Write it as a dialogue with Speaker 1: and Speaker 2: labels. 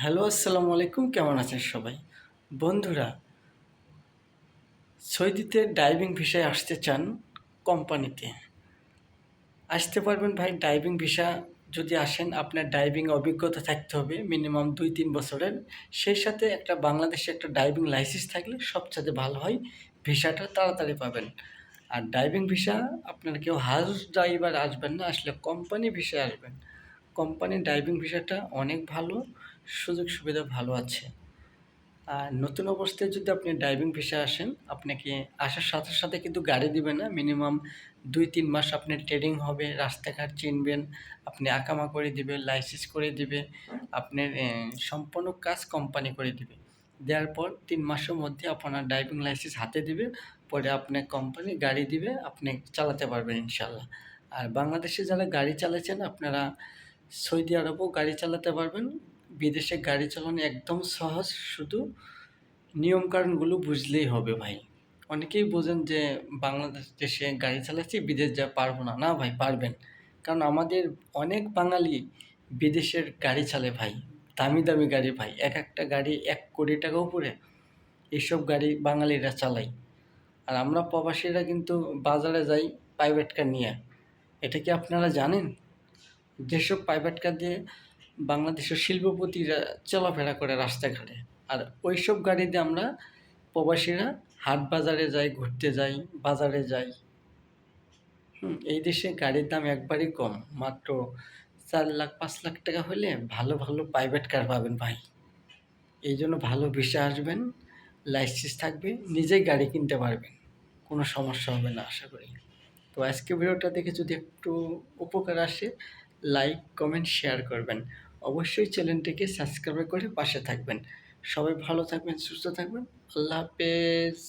Speaker 1: Hello, আসসালামু আলাইকুম। কেমন আছেন সবাই? বন্ধুরা, সৌদিতে ডাইভিং ভিসায় আসতে চান কোম্পানিতে। আসতে পারবেন ভাই ডাইভিং ভিসা যদি আসেন আপনার ডাইভিং অভিজ্ঞতা থাকতে হবে মিনিমাম ২-৩ বছরের। সেই সাথে একটা বাংলাদেশে একটা ডাইভিং লাইসেন্স থাকলে সবচাইতে ভালো হয়, ভিসাটা তাড়াতাড়ি পাবেন। আর ডাইভিং ভিসা আপনার কেউ হাউস ড্রাইভার আসবেন না, আসলে কোম্পানি ভিসায় আসবেন। কোম্পানির ডাইভিং ভিসাটা অনেক ভালো, সুযোগ সুবিধা ভালো আছে। আর নতুন অবস্থায় যদি আপনি ড্রাইভিং ভিসা আসেন, আপনাকে আসার সাথে সাথে কিন্তু গাড়ি দিবে না। মিনিমাম ২-৩ মাস আপনার ট্রেনিং হবে, রাস্তাঘাট চিনবেন, আপনি আকামা করে দিবে, লাইসেন্স করে দিবে, আপনার সম্পূর্ণ কাজ কোম্পানি করে দিবে। দেওয়ার পর ৩ মাসের মধ্যে আপনার ড্রাইভিং লাইসেন্স হাতে দিবে, পরে আপনার কোম্পানি গাড়ি দিবে, আপনি চালাতে পারবেন ইনশাআল্লাহ। আর বাংলাদেশে যারা গাড়ি চালাচ্ছেন আপনারা সৌদি আরবেও গাড়ি চালাতে পারবেন। বিদেশে গাড়ি চালানো একদম সহজ, শুধু নিয়মকানুনগুলো বুঝলেই হবে ভাই। অনেকেই বোঝেন যে বাংলাদেশে গাড়ি চালাচ্ছি, বিদেশ যা পারবো না। না ভাই, পারবেন। কারণ আমাদের অনেক বাঙালি বিদেশের গাড়ি চালায় ভাই। দামি দামি গাড়ি ভাই। একটা গাড়ি ১,০০,০০,০০০ টাকা উপরে। এইসব গাড়ি বাঙালিরা চালায়। আর আমরা প্রবাসীরা কিন্তু বাজারে যাই প্রাইভেট কার নিয়ে। এটা কি আপনারা জানেন? যেসব প্রাইভেট কার দিয়ে বাংলাদেশের শিল্পপতিরা চলাফেরা করে রাস্তাঘাটে। আর ওইসব গাড়িতে আমরা প্রবাসীরা হাট বাজারে যাই, ঘুরতে যাই, বাজারে যাই। এই দেশে গাড়ির দাম একবারই কম। মাত্র ৪,০০,০০০ ৫,০০,০০০ টাকা হলে ভালো, ভালো প্রাইভেট কার পাবেন ভাই। এইজন্য ভালো ভিসা আসবেন, লাইসেন্স থাকবে, নিজেই গাড়ি কিনতে পারবেন। কোনো সমস্যা হবে না আশা করি। তো আজকে ভিডিওটা দেখে যদি একটু উপকার আসে, লাইক, কমেন্ট, শেয়ার করবেন। অবশ্যই চ্যানেলটিকে সাবস্ক্রাইব করে পাশে থাকবেন। সবাই ভালো থাকবেন, সুস্থ থাকবেন। আল্লাহ হাফেজ।